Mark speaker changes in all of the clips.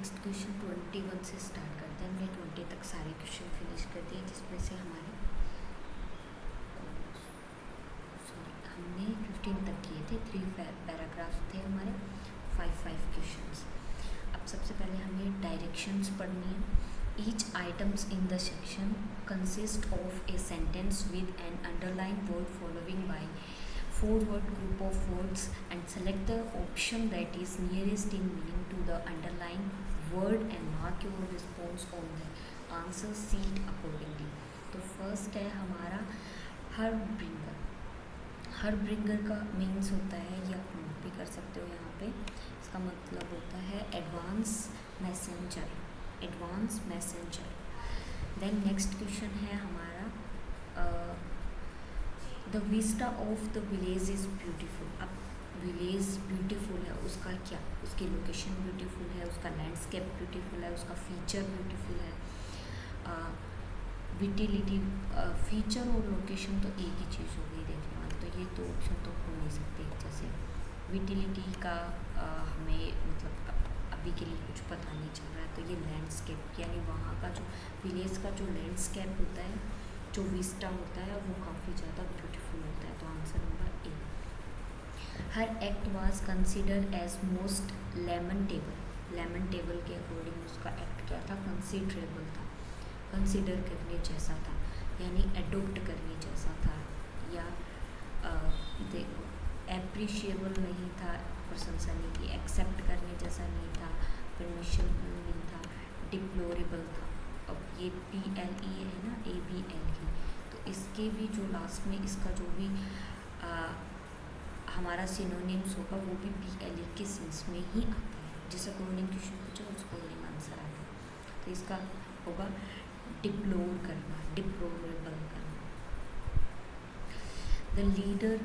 Speaker 1: Next question 21 से start करते हैं। हमने 20 तक सारे क्वेश्चन फिनिश कर दिए, जिसमें से हमने 15 तक किए थे। 3 पैराग्राफ थे हमारे, 5 क्वेश्चंस। अब सबसे पहले हमें डायरेक्शंस पढ़नी है। Each items in the section consist of a sentence with an underline word following by 4-word group of words and select the option that is nearest in meaning to the underlined word and mark your response on the answer sheet accordingly। तो first है हमारा हर्बिंगर। हर्बिंगर का means होता है, ये आप note भी कर सकते हो यहाँ पे, इसका मतलब होता है advance messenger, advance messenger. Then next question है हमारा the vista of the village is beautiful. अब विलेज ब्यूटीफुल है, उसका क्या, उसकी लोकेशन ब्यूटीफुल है, उसका लैंडस्केप ब्यूटीफुल है, उसका फीचर ब्यूटीफुल है। विटिलिटी, फीचर और लोकेशन तो एक ही चीज़ हो गई देखने वाली, तो ये तो ऑप्शन तो हो नहीं सकते। जैसे विटिलिटी का हमें मतलब अभी के लिए कुछ पता नहीं चल रहा है, तो ये लैंडस्केप यानी वहाँ का जो विलेज का जो लैंडस्केप होता है, जो विस्टा होता है, वो काफ़ी ज़्यादा ब्यूटीफुल होता है। तो answer number A. Her act was considered as most lamentable. Lamentable के अकॉर्डिंग उसका एक्ट क्या था, कंसिडरेबल था, कंसिडर करने जैसा था, यानी एडोप्ट करने जैसा था, या देखो एप्रिशिएबल नहीं था, प्रशंसा नहीं की, एक्सेप्ट करने जैसा नहीं था, परमिशनल नहीं था, डिप्लोरेबल था। अब ये PLE है ना, ABLE, तो इसके भी जो लास्ट में इसका जो भी हमारा सिनोनिम्स होगा वो भी PLE के सेंस में ही आता है। जिस अकॉर्डिंग क्वेश्चन पूछा उस अकॉर्डिंग आंसर आता है। तो इसका होगा डिप्लोर करना, डिप्लोरेबल करना। The leader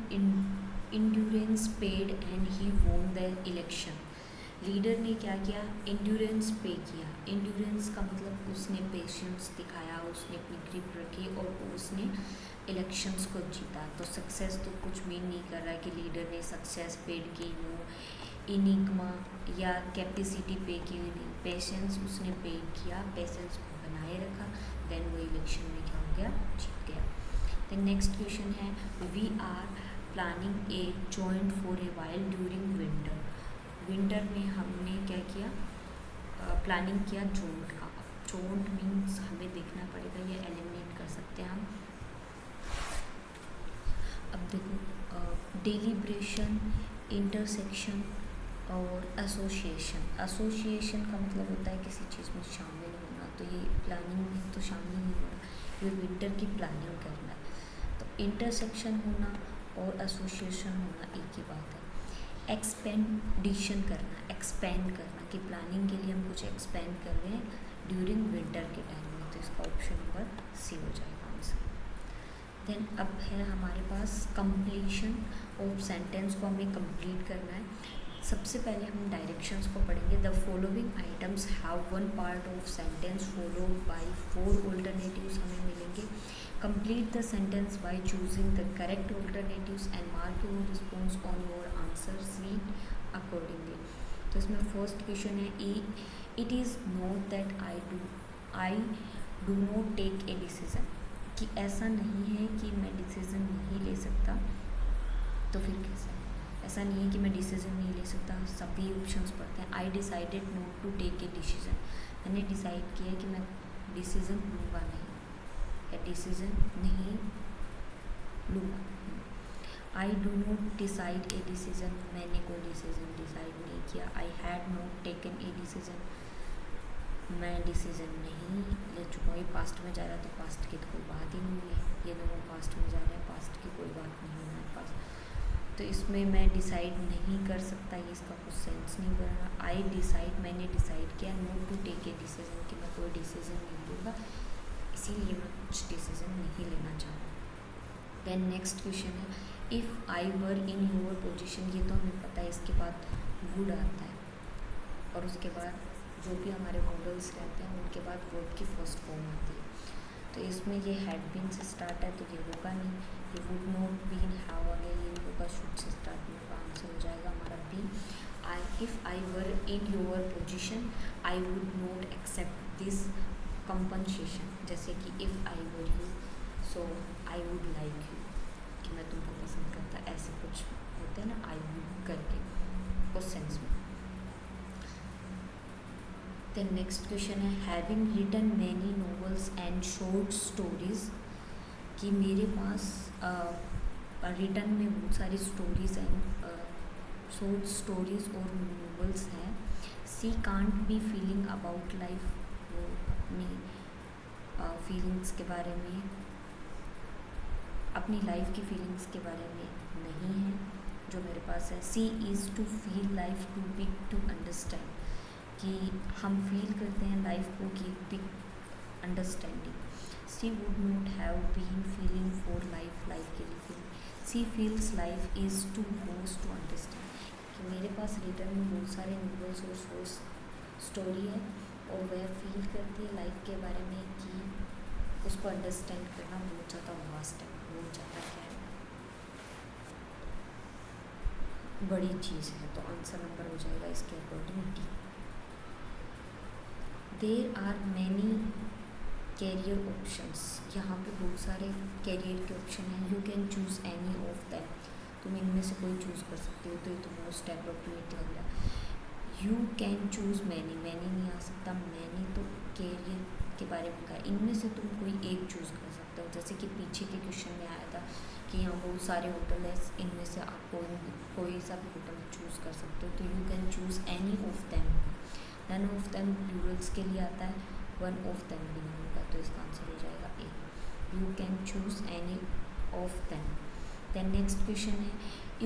Speaker 1: endurance paid and he won the election. Leader ने क्या किया, इंड्योरेंस पे किया। इंड्योरेंस का मतलब उसने पेशेंस दिखाया, उसने अपनी ग्रिप रखी और उसने इलेक्शंस को जीता। तो सक्सेस तो कुछ मीन नहीं कर रहा है कि लीडर ने सक्सेस पेड की, नो इनिग्मा या कैपेसिटी पे की, नहीं, पेशेंस उसने पेड किया, पेशेंस को बनाए रखा, देन वो इलेक्शन में क्या हो गया, जीत गया। देन नेक्स्ट क्वेश्चन है we are planning a joint for a while during winter. Winter में हमने क्या किया, प्लानिंग किया जोंट का। जोंट मीन्स हमें देखना पड़ेगा, ये एलिमिनेट कर सकते हैं हम। अब देखो डेलिब्रेशन, इंटरसेक्शन और एसोसिएशन। एसोसिएशन का मतलब होता है किसी चीज़ में शामिल होना, तो ये प्लानिंग में तो शामिल नहीं होना, ये विंटर की प्लानिंग करना है। तो इंटरसेक्शन होना और एसोसिएशन होना एक ही बात है। एक्सपेंडिशन करना, एक्सपेंड करना कि प्लानिंग के लिए हम कुछ एक्सपेंड कर रहे हैं ड्यूरिंग विंटर के टाइम में, तो इसका ऑप्शन नंबर सी हो जाएगा आंसर। देन अब है हमारे पास कंप्लीशन ऑफ सेंटेंस को हमें कंप्लीट करना है। सबसे पहले हम डायरेक्शंस को पढ़ेंगे। The following items have one part of sentence followed by 4 alternatives हमें मिलेंगे। Complete the sentence by choosing the correct alternatives and mark your response on your answer sheet accordingly. तो इसमें फर्स्ट क्वेश्चन है it is not that I do not take a decision, कि ऐसा नहीं है कि मैं डिसीजन नहीं ले सकता। तो फिर कैसा है, ऐसा नहीं है कि मैं डिसीजन नहीं ले सकता, सभी ऑप्शंस पढ़ते हैं। I decided not to take a decision, मैंने डिसाइड किया कि मैं डिसीजन लूँगा नहीं, या डिसीजन नहीं लूँगा। आई do not decide A decision, मैंने कोई डिसीजन डिसाइड नहीं किया। I had not taken a decision, मैं डिसीजन नहीं ले चुका हूँ। ये पास्ट में जा रहा है तो पास्ट की तो कोई बात ही नहीं है, ये दोनों पास्ट में जा रहे हैं, पास्ट की कोई बात नहीं है हमारे पास, तो इसमें मैं डिसाइड नहीं कर सकता, ये इसका कुछ सेंस नहीं बन रहा। आई डिसाइड, मैंने डिसाइड किया not to take a decision, कि मैं कोई डिसीजन नहीं लूँगा, इसीलिए मैं कुछ डिसीजन नहीं लेना चाहूँ। देन नेक्स्ट क्वेश्चन है if I were in your position, ये तो हमें पता है, इसके बाद वुड आता है और उसके बाद जो भी हमारे मॉडल्स रहते हैं उनके बाद वर्ब की फर्स्ट फॉर्म आती है। तो इसमें ये हैड बीन से स्टार्ट है तो ये होगा नहीं, ये वुड नॉट बीन हैव आ गया, ये होगा शुड से स्टार्ट में, आंसर हो जाएगा हमारा B. I were in your position I would not accept this compensation. जैसे कि if I were you so I would like you, कि मैं तुमको पसंद करता, ऐसे कुछ होते हैं ना I would करके उस सेंस में. Then next question है having written many novels and short stories, कि मेरे पास रिटर्न में बहुत सारी स्टोरीज एंड शॉर्ट स्टोरीज और नॉवेल्स हैं. She can't be feeling about life, वो अपनी फीलिंग्स के बारे में, अपनी लाइफ की फीलिंग्स के बारे में नहीं है जो मेरे पास है. She is to feel life too big to understand, कि हम फील करते हैं लाइफ को कि big understanding. She would not have been feeling for life, life के लिए feeling. She feels life is to goes to understand, कि मेरे पास रिटर्न में बहुत सारे नॉवेल्स और शॉर्ट स्टोरी है और वह फील करती है लाइफ के बारे में कि उसको अंडरस्टैंड करना बहुत ज़्यादा वास्ट है, बहुत ज़्यादा क्या है, बड़ी चीज़ है. तो आंसर नंबर हो जाएगा इसके according D. There are many career options, यहाँ पे बहुत सारे कैरियर के ऑप्शन हैं. You can choose any of them, तुम इनमें से कोई चूज़ कर सकते हो. तो ये तो मोस्ट अप्रोप्रिएट लग रहा है. You can choose many, many नहीं आ सकता, मैनी तो कैरियर के बारे में कहा. इनमें से तुम कोई एक चूज़ कर सकते हो. जैसे कि पीछे के क्वेश्चन में आया था कि यहाँ बहुत सारे होटल है, इनमें से आप कोई सा भी होटल चूज़ कर सकते हो. तो you can choose any of them. None of them plurals के लिए आता है, वन ऑफ दैम भी नहीं होगा. तो इसका आंसर हो जाएगा A. You can choose any of them. Then next question है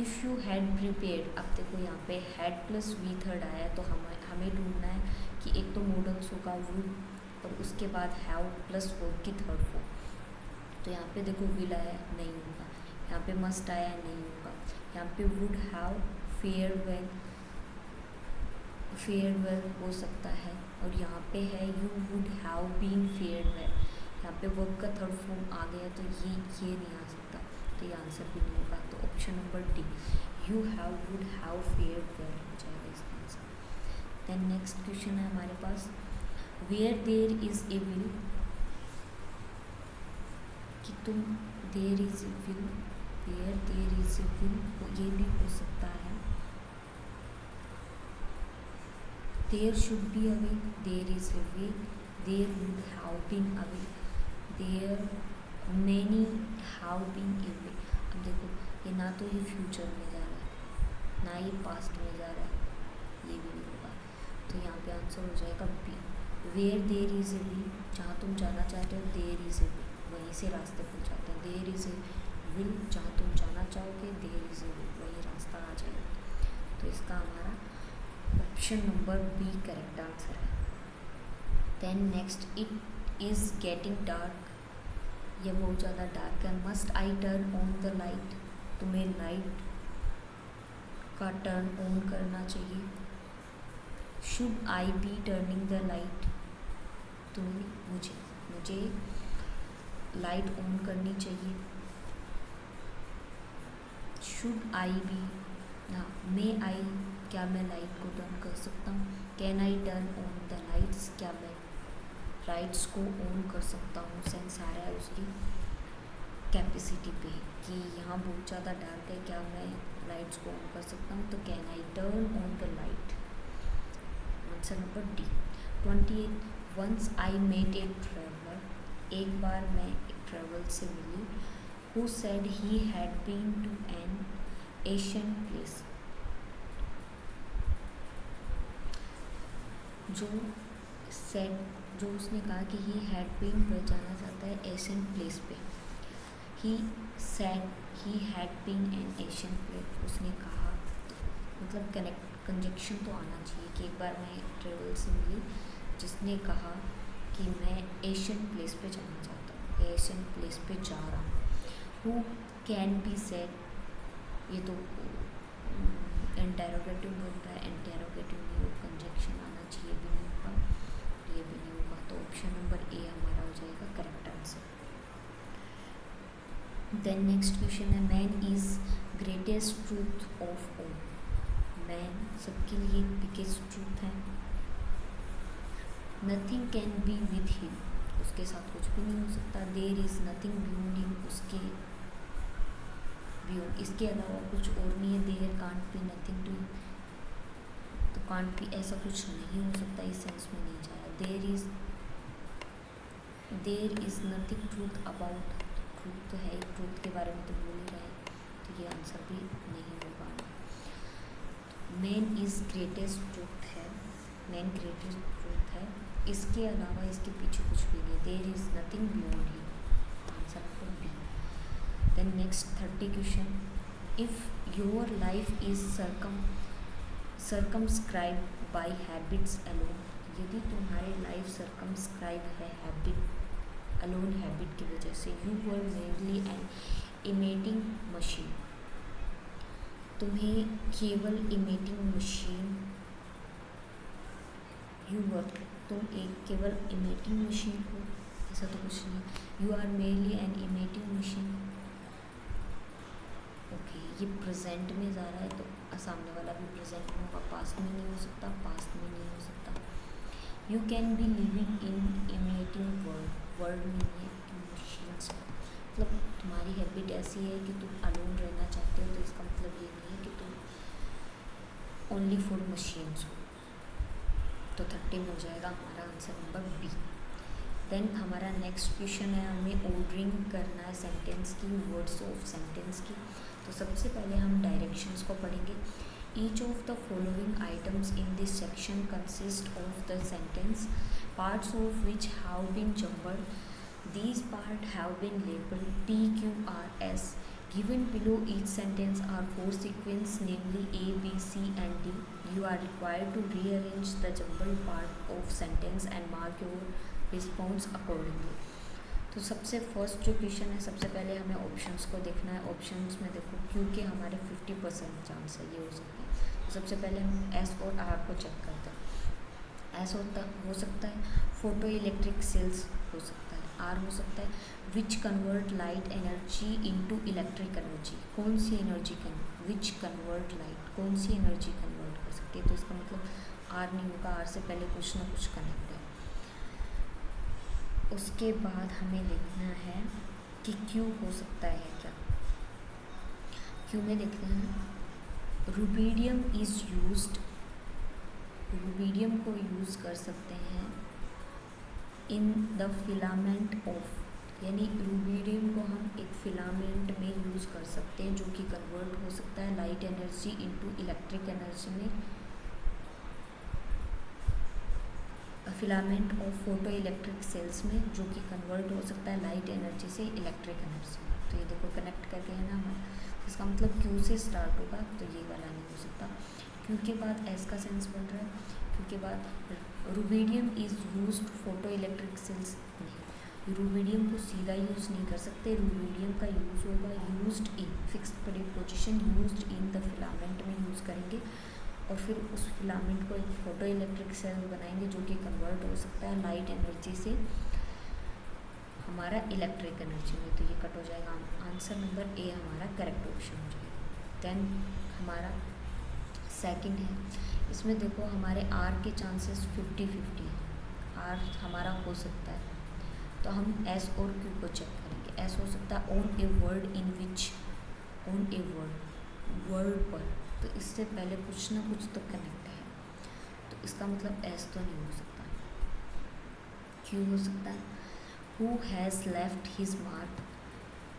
Speaker 1: इफ़ यू हैड प्रिपेयर्ड. अब देखो यहाँ पे हैड प्लस वी थर्ड आया है, तो हमें ढूंढना है कि एक तो मॉडल्स होगा वुड और उसके बाद हैव प्लस वर्ब की थर्ड फॉर्म. तो यहाँ पे देखो विल आया नहीं होगा, यहाँ पे मस्ट आया नहीं होगा, यहाँ पे वुड हैव फेयरवेल हो सकता है, और यहाँ पे है you would have been farewell. यहाँ पे वर्ब का थर्ड फॉर्म आ गया तो ये नहीं आ सकता, तो ये आंसर भी नहीं होगा. तो option number D you have would have farewell हो जाएगा इसका आंसर. देन नेक्स्ट क्वेश्चन है हमारे पास where there is a will, कि तुम there is a will, where there is a will ये भी हो सकता है. There should be away, there is a way, there would have been away, there many have been a way. अब देखो ये ना तो ये फ्यूचर में जा रहा है ना ये पास्ट में जा रहा है, ये भी नहीं होगा. तो यहाँ पे आंसर हो जाएगा B. Where there is a way, जहाँ तुम जाना चाहते हो देयर इज़ ए वे, वहीं से रास्ते खुल जाते हैं. देयर इज़ ए विल, जहाँ तुम जाना चाहोगे देयर इज़ ए वे, वही रास्ता आ जाएगा. तो इसका हमारा option number B correct answer है. Then next it is getting dark, यह बहुत ज़्यादा डार्क है. Must I turn on the light, तुम्हें लाइट का टर्न ऑन करना चाहिए. Should I be turning the light, मुझे लाइट ऑन करनी चाहिए. शुड आई बी ना मे आई, क्या मैं लाइट को टर्न कर सकता हूँ. Can I turn on the lights, क्या मैं लाइट्स को ऑन कर सकता हूँ. सेंस आ रहा है उसकी कैपेसिटी पे कि यहाँ बहुत ज़्यादा डार्क है, क्या मैं लाइट्स को ऑन कर सकता हूँ. तो can I turn on the light. Answer number D. 28 once I met a traveller, एक बार मैं एक ट्रेवल से मिली. Who said he had been to an Asian place, जो उसने कहा कि ही हैड बीन पर जाना चाहता है एशियन प्लेस पे. He said he had been an Asian place, उसने कहा, मतलब कंजक्शन तो आना चाहिए कि एक बार मैं ट्रेवल से मिली जिसने कहा कि मैं एशियन प्लेस पे जाना चाहता हूँ, एशियन प्लेस पे जा रहा हूँ. हु कैन बी सेड, ये तो इंटेरोगेटिव बोलता है, इंटेरोगेटिव नहीं हो, कंजक्शन आना चाहिए, भी नहीं होगा, ये भी नहीं होगा. तो ऑप्शन नंबर ए हमारा हो जाएगा correct answer. Then next question है man is greatest truth of all. Man सबके लिए बिगेस्ट ट्रूथ है। Nothing can be with him, उसके साथ कुछ भी नहीं हो सकता। There is nothing beyond him, उसके बियॉन्ड, इसके अलावा कुछ और नहीं है। There can't be nothing to, तो कांट भी ऐसा कुछ नहीं हो सकता, इस सेंस में नहीं जाएगा। There is nothing truth about, truth तो है, ट्रूथ के बारे में तो बोल ही रहा है, तो ये आंसर भी नहीं होगा। मैन इज़ ग्रेटेस्ट ट्रूथ है, मैन ग्रेटेस्ट ट्रूथ है, इसके अलावा इसके पीछे कुछ भी नहीं। There is nothing beyond him, answer number B. Then next 30 question, if your life is circumscribe by habits alone, यदि तुम्हारी लाइफ सर्कमस्क्राइब है हैबिट अलोन, हैबिट की वजह से, you were mainly an imitating machine, तुम्हें केवल इमेटिंग मशीन, यू वर, तुम एक केवल इमेटिंग मशीन हो, ऐसा तो कुछ नहीं। You are mainly an imitating machine, okay, ये प्रेजेंट में जा रहा है तो सामने वाला भी प्रेजेंट में होगा, पास्ट में नहीं हो सकता, पास्ट में नहीं हो सकता। You can be living in emitting world, world में नहीं है, मशीन्स, मतलब तुम्हारी हैबिट ऐसी है कि तुम अलोन रहना चाहते हो, तो इसका मतलब ये नहीं है कि तुम ओनली फॉर मशीन्स हो। तो 30 में हो जाएगा हमारा आंसर नंबर बी। देन हमारा नेक्स्ट क्वेश्चन है, हमें ऑर्डरिंग करना है सेंटेंस की, वर्ड्स ऑफ सेंटेंस की। तो सबसे पहले हम डायरेक्शंस को पढ़ेंगे। Each of the following items in this section consist of the sentence, parts of which have been jumbled, these part have been labeled P, Q, R, S. Given below each sentence are 4 sequence, namely A, B, C and D. You are required to rearrange the jumbled part of sentence and mark your response accordingly. तो सबसे first जो question है, सबसे पहले हमें options को देखना है। ऑप्शंस में देखो क्योंकि हमारे 50% चांस है ये हो सकते हैं। तो सबसे पहले हम एस और आर को चेक करते हैं। एस हो सकता है फोटो इलेक्ट्रिक सेल्स हो सकता है, आर हो सकता है which convert light energy into electric energy, कौन सी एनर्जी विच कन्वर्ट लाइट, कौन सी एनर्जी कन्वर्ट कर सकती है, तो इसका मतलब आर नहीं होगा, आर से पहले कुछ ना कुछ कनेक्ट है। उसके बाद हमें देखना है कि क्यू हो सकता है क्या। क्यू में देखते हैं रुबीडियम इज़ यूज्ड, रुबीडियम को यूज़ कर सकते हैं इन द फिलामेंट ऑफ, यानी रुबीडियम को हम एक फिलामेंट में यूज़ कर सकते हैं जो कि कन्वर्ट हो सकता है light energy into electric energy में, filament of photo electric cells में, जो कि कन्वर्ट हो सकता है लाइट एनर्जी से इलेक्ट्रिक एनर्जी में। तो ये देखो कनेक्ट करके है ना हमारा, इसका मतलब क्यू से स्टार्ट होगा, तो ये वाला नहीं हो सकता। क्यू के बाद एस का सेंस बन रहा है, क्यू के बाद rubidium is used photo electric sales, नहीं, रुबीडियम को सीधा यूज़ नहीं कर सकते, रुबीडियम का यूज़ होगा used in, fixed position, used in the filament में यूज़ करेंगे, और फिर उस फिलामेंट को एक फोटो इलेक्ट्रिक सेल बनाएंगे जो कि कन्वर्ट हो सकता है लाइट एनर्जी से हमारा इलेक्ट्रिक एनर्जी में। तो ये कट हो जाएगा, आंसर नंबर ए हमारा करेक्ट ऑप्शन हो जाएगा। देन हमारा सेकंड है, इसमें देखो हमारे आर के चांसेस 50-50 है, आर हमारा हो सकता है, तो हम एस और क्यू को चेक करेंगे। एस हो सकता है on a word in which, on a word पर, तो इससे पहले कुछ ना कुछ तो कनेक्ट है, तो इसका मतलब एस तो नहीं हो सकता। क्यू हो सकता है who has left his mark,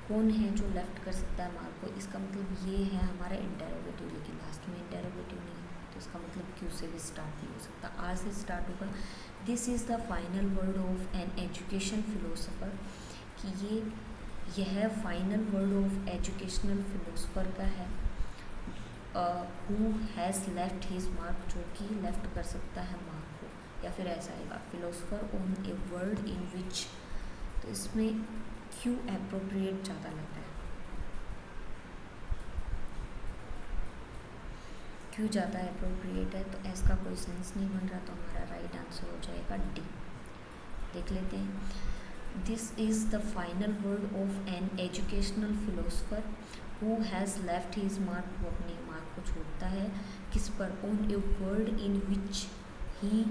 Speaker 1: कौन है जो लेफ्ट कर सकता है मार्क को, इसका मतलब ये है हमारा इंटेरोगेटिव, लेकिन लास्ट में इंटेरोगेटिव नहीं है, तो इसका मतलब क्यू से भी स्टार्ट नहीं हो सकता, आर से स्टार्ट होगा। This is the final word of an education philosopher, कि यह final word of educational philosopher का है। Who has left his mark, जो कि लेफ्ट कर सकता है मार्क को, या फिर ऐसा आएगा philosopher on a word in which, तो इसमें क्यू एप्रोप्रिएट ज़्यादा लग रहा है, क्यू ज़्यादा एप्रोप्रिएट है, तो एस का कोई सेंस नहीं बन रहा, तो हमारा राइट आंसर हो जाएगा डी। देख लेते हैं, this is the final word of an educational philosopher who has left his mark, वो अपने मार्क को छोड़ता है किस पर, on a world in which he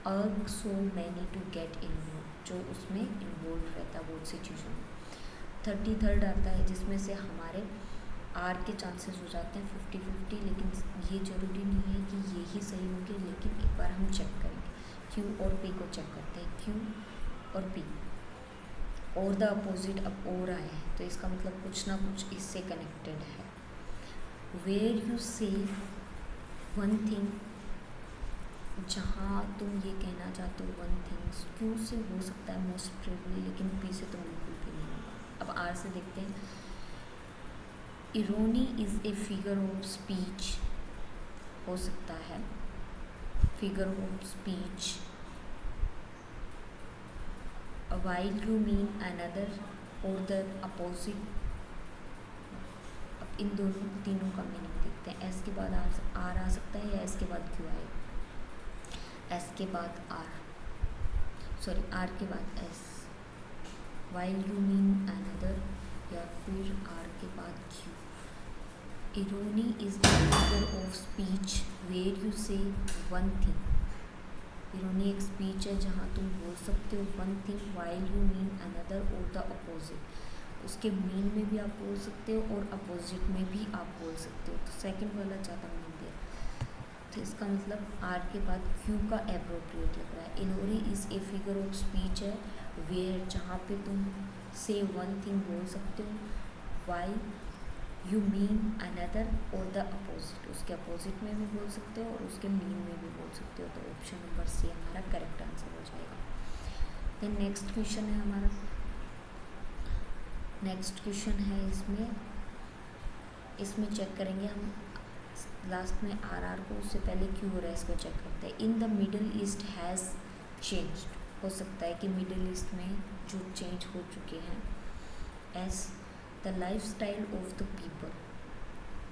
Speaker 1: urge so many to get involve, जो उसमें इन्वॉल्व रहता है बहुत सी चीज़ों में। 33rd आता है जिसमें से हमारे आर के चांसेस हो जाते हैं 50-50, लेकिन ये ज़रूरी नहीं है कि ये ही सही होंगे, लेकिन एक बार हम चेक करेंगे। क्यू और पी को चेक करते हैं, क्यू और पी और द अपोजिट अब और आए हैं, तो इसका मतलब कुछ ना कुछ इससे कनेक्टेड है। Where you say one thing, जहाँ तुम ये कहना चाहते हो वन थिंग्स, क्यू से हो सकता है मोस्ट प्रोबेबली, लेकिन पी से तो बिल्कुल भी नहीं होगा। अब आर से देखते हैं। Irony is a figure of speech, हो सकता है figure of speech. While you mean another or the opposite. अब इन दोनों तीनों का मीनिंग देखते हैं। एस के बाद आर आ सकता है या एस के बाद क्यू आएगा। एस के बाद आर, सॉरी आर के बाद S. While you mean another या फिर आर के बाद Q. Irony is the figure of speech where you say one thing. इरोनी एक स्पीच है जहाँ तुम बोल सकते हो one thing while you mean another or the opposite. उसके मीन में भी आप बोल सकते हो और अपोजिट में भी आप बोल सकते हो। तो सेकंड वाला ज़्यादा मीन दिया, तो इसका मतलब आर के बाद क्यू का एप्रोप्रिएट लग रहा है। इनोरी is a figure of speech है वेयर, जहाँ पे तुम से वन थिंग बोल सकते हो why you mean another or the opposite, उसके अपोजिट में भी बोल सकते हो और उसके मीन में भी बोल सकते हो। तो ऑप्शन नंबर सी हमारा करेक्ट आंसर हो जाएगा। देन नेक्स्ट क्वेश्चन है हमारा, नेक्स्ट क्वेश्चन है इसमें चेक करेंगे हम लास्ट में आर को, उससे पहले क्यू और एस को चेक करते हैं। In the Middle east has changed, हो सकता है कि मिडल ईस्ट में जो चेंज हो चुके हैं। S the life style of the people,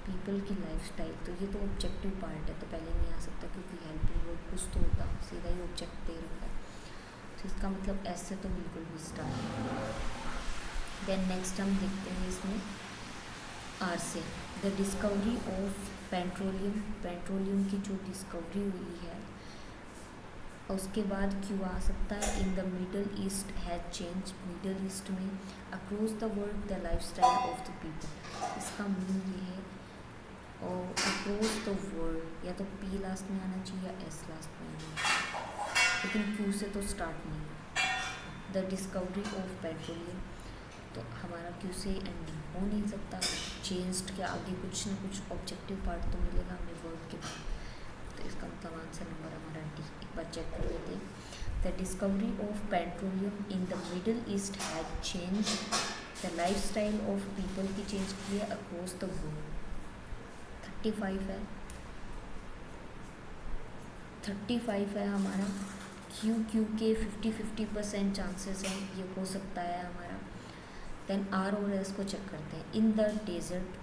Speaker 1: people की लाइफ स्टाइल, तो ये तो ऑब्जेक्टिव पार्ट है तो पहले नहीं आ सकता क्योंकि हेल्पिंग वर्ब कुछ तो होता, सीधा ही ऑब्जेक्ट दे रखा है, तो इसका मतलब एस से तो बिल्कुल भी स्टार्ट नहीं। देन नेक्स्ट हम देखते हैं इसमें आर से, the discovery of petroleum, petroleum की जो डिस्कवरी हुई है। उसके बाद क्यू आ सकता है। In the Middle East has change, Middle East में across the world the life style of the people, इसका मीन ये है। और अक्रॉस द वर्ल्ड या तो पी लास्ट में आना चाहिए या एस लास्ट में आना चाहिए, लेकिन क्यू से तो स्टार्ट नहीं है। द डिस्कवरी ऑफ पेट्रोलियम, तो हमारा क्यू से एंडिंग हो नहीं सकता। चेंज्ड के आगे कुछ ना कुछ ऑब्जेक्टिव पार्ट तो मिलेगा हमें वर्ड के बाद, तो इसका मतलब आंसर नंबर हमारा डी। एक बार चेक कर लेते हैं। The discovery of petroleum in the Middle East has change the life style of people की चेंज की है अक्रॉस द वर्ल्ड। 35 है, 35 है हमारा। क्यू के 50-50% चांसेस हैं, ये हो सकता है हमारा। देन आर और एस को चेक करते हैं। In the desert,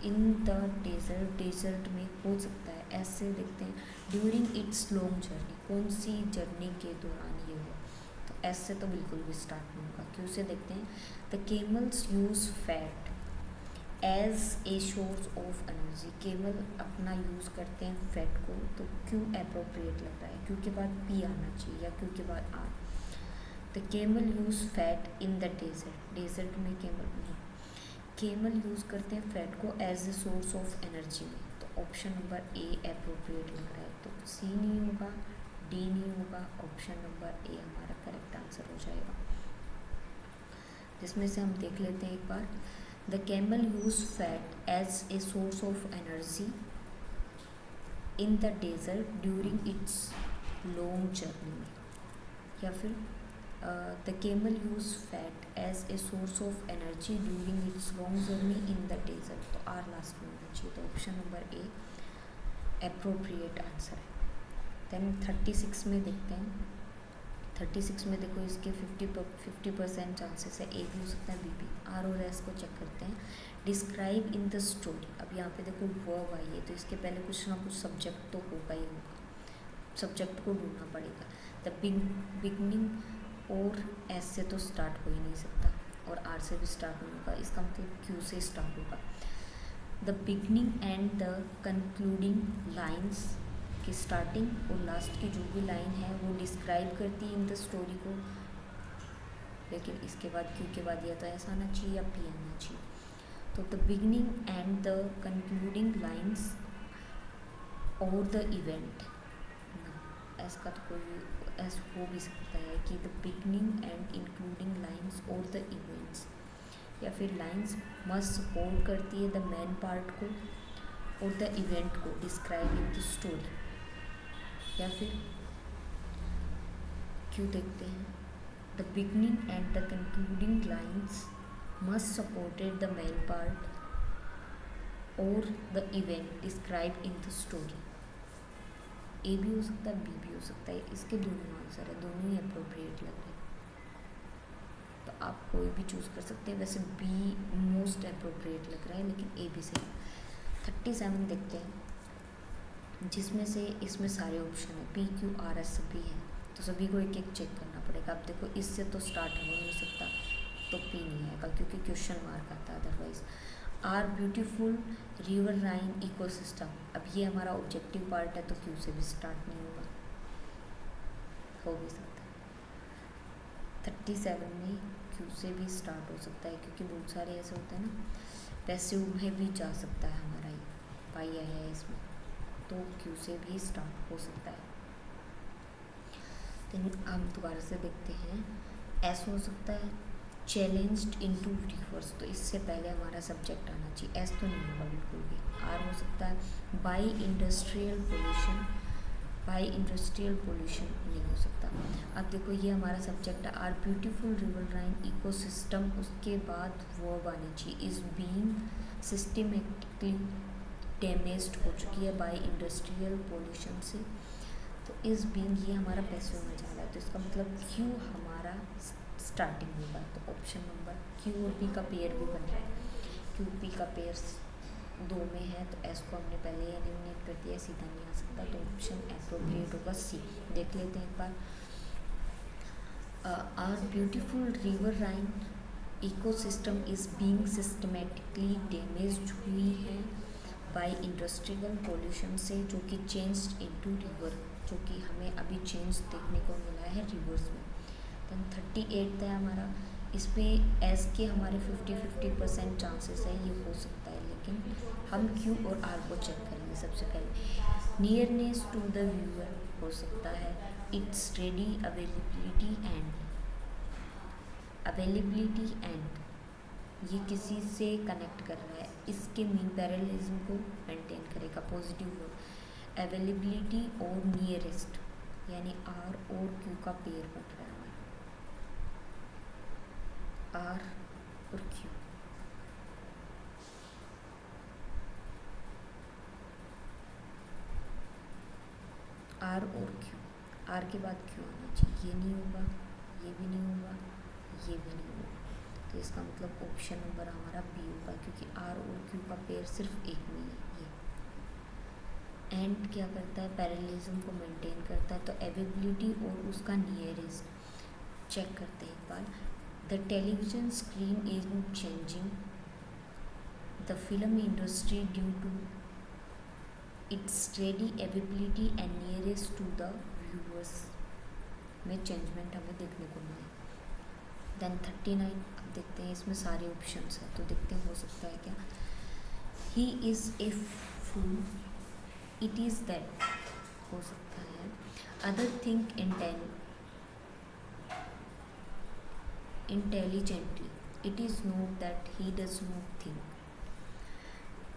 Speaker 1: in the desert, desert में हो सकता है। एस से देखते हैं। ड्यूरिंग इट्स लॉन्ग जर्नी, कौन सी जर्नी के दौरान ये हुआ, तो एस से तो बिल्कुल भी स्टार्ट नहीं होगा। क्यू से देखते हैं। The camels use fat as a source of energy, camel अपना यूज़ करते हैं फैट को, तो क्यू अप्रोप्रिएट लग रहा है। क्यू के बाद पी आना चाहिए या क्यू के बाद R. The camel use fat in the desert, desert में केमल नहीं, केमल यूज़ करते हैं फैट को as a source of energy में, तो ऑप्शन नंबर ए अप्रोप्रिएट लग रहा है। तो सी नहीं होगा, डी नहीं होगा, ऑप्शन नंबर ए हमारा करेक्ट आंसर हो जाएगा। जिसमें से हम देख लेते हैं एक बार। The camel use fat as a source of energy in the desert during its long journey, या फिर the camel use fat as a source of energy during its long journey in the desert, तो R last में होना चाहिए, तो option number A appropriate answer है। Then 36 में देखते हैं। 36 में देखो इसके 50% चांसेस है, ए भी हो सकता है बी भी। आर और एस को चेक करते हैं। डिस्क्राइब इन द स्टोरी, अब यहाँ पे देखो वर्ब आई है, तो इसके पहले कुछ ना कुछ सब्जेक्ट तो होगा ही होगा, सब्जेक्ट को ढूंढना पड़ेगा। द बिगनिंग और एस से तो स्टार्ट हो ही नहीं सकता और आर से भी स्टार्ट नहीं होगा, इसका मतलब क्यू से स्टार्ट होगा। The beginning and the concluding lines की स्टार्टिंग और लास्ट की जो भी लाइन है वो डिस्क्राइब करती है इन द स्टोरी को, लेकिन इसके बाद क्यों के बाद या तो ऐसा आना चाहिए या पी आना चाहिए। तो the beginning and the concluding lines और द इवेंट, ऐसा तो कोई ऐसा हो भी सकता है कि the beginning and including lines और द इवेंट्स, या फिर लाइन्स मस्ट सपोर्ट करती है द मेन पार्ट को और द इवेंट को डिस्क्राइब इन द स्टोरी, या फिर क्यों देखते हैं। The beginning and the concluding lines must supported the main part or the event describe in the story. A भी हो सकता है, बी भी हो सकता है, इसके दोनों आंसर है, दोनों ही अप्रोप्रिएट लग रहे हैं, तो आप कोई भी चूज़ कर सकते हैं। वैसे बी मोस्ट अप्रोप्रिएट लग रहा है, लेकिन ए भी सही। 37 देखते हैं, जिसमें से इसमें सारे ऑप्शन है, पी क्यू आर एस सभी हैं, तो सभी को एक एक चेक करना पड़ेगा। आप देखो इससे तो स्टार्ट हो नहीं सकता, तो पी नहीं आएगा क्योंकि क्वेश्चन मार्क आता है otherwise. R beautiful river Rhine ecosystem, अब ये हमारा ऑब्जेक्टिव पार्ट है, तो क्यू से भी स्टार्ट नहीं होगा, हो भी सकता है। 37 में क्यू से भी स्टार्ट हो सकता है, क्योंकि बहुत सारे ऐसे होते हैं ना, पैसिव में भी जा सकता है हमारा, ये पाई आया है इसमें, तो क्यू से भी स्टार्ट हो सकता है। लेकिन हम दोबारा से देखते हैं, एस हो सकता है चैलेंज्ड इनटू रिवर्स, तो इससे पहले हमारा सब्जेक्ट आना चाहिए, एस तो नहीं होगा बिल्कुल भी। आर हो सकता है by industrial pollution, by industrial pollution नहीं हो सकता। अब देखो ये हमारा सब्जेक्ट है, R beautiful river Rhine ecosystem, उसके बाद वर्ब आनी चाहिए, इज़ बीइंग सिस्टमेटिकली डैमेज्ड हो चुकी है बाई इंडस्ट्रियल पोल्यूशन से, तो इज़ बीइंग ये हमारा पैसिव में जा रहा है, तो इसका मतलब क्यू हमारा स्टार्टिंग होगा, तो ऑप्शन नंबर क्यू और पी का पेयर भी बन रहा है, क्यू पी का पेयर 2 में है, तो एस को हमने पहले ही एलिमिनेट कर दिया, सीधा नहीं आ सकता, तो ऑप्शन एप्रोप्रिएट होगा सी। देख लेते हैं एक बार, our beautiful river Rhine ecosystem is being systematically damaged हुई है बाय इंडस्ट्रियल पोल्यूशन से, जो कि चेंज्ड इनटू रिवर, जो कि हमें अभी चेंज देखने को मिला है रिवर्स में। दैन 38 है हमारा, इस पर एस के हमारे 50-50% चांसेस है, ये हो सकता है, लेकिन हम क्यू और आर को चेक करेंगे सबसे पहले। नियरनेस टू द व्यूअर हो सकता है, इट्स रेडी अवेलेबिलिटी एंड ये किसी से कनेक्ट कर रहा है, इसके मीन पैरेललिज्म को मेंटेन करेगा, पॉजिटिव वर्ड। अवेलेबिलिटी और नियरेस्ट, यानी आर और क्यू का पेयर बन रहा है हमारा, आर और क्यू। आर और क्यू, आर के बाद क्यू आना चाहिए, ये नहीं होगा, ये भी नहीं होगा, ये भी नहीं होगा, तो इसका मतलब ऑप्शन नंबर हमारा बी होगा, क्योंकि आर और क्यू का पेयर सिर्फ एक में है। ये एंड क्या करता है, पैरेललिज्म को मेंटेन करता है, तो अवेलेबिलिटी और उसका नियरेस्ट चेक करते हैं एक बार। The television screen is changing the film industry due to its ready availability and nearest to the viewers में चेंजमेंट हमें देखने को मिले। दैन 39 अब देखते हैं, इसमें सारे ऑप्शंस हैं, तो देखते हैं हो सकता है क्या। He is a fool, it is that हो सकता है। Other think intelligently, it is not that he does not think,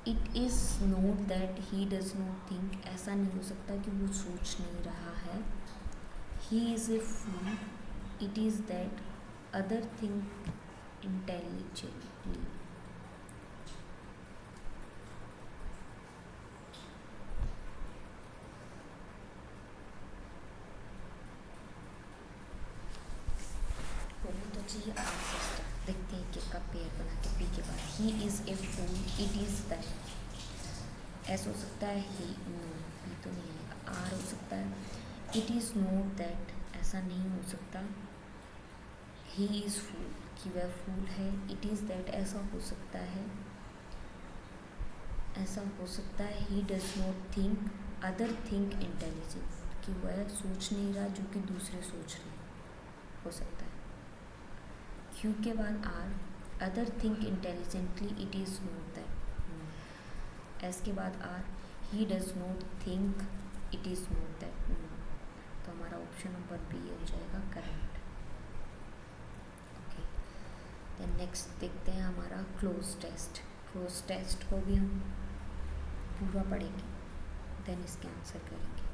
Speaker 1: it is not that he does not think, ऐसा नहीं हो सकता कि वो सोच नहीं रहा है। He is a fool, it is that other think intelligently, होना तो चाहिए आर सिस्टम। देखते हैं कि का पेयर बना के पी के बाद, he is a fool, it is that, ऐसा हो सकता है, ही नो पी तो नहीं आएगा, आर हो सकता है, इट इज़ नोट दैट, ऐसा नहीं हो सकता, ही इज़ फूल कि वह फूल है, इट इज़ दैट ऐसा हो सकता है, ऐसा हो सकता है ही does not think other think intelligent, कि वह सोच नहीं रहा जो कि दूसरे सोच रहे हैं, हो सकता है। क्यू के बाद R, other think intelligently it is not that. S के बाद R, he does not think it is not that. तो हमारा ऑप्शन नंबर बी हो जाएगा करेक्ट। ओके, देन नेक्स्ट देखते हैं हमारा क्लोज टेस्ट। क्लोज टेस्ट को भी हम पूरा पढ़ेंगे, देन इसके आंसर करेंगे।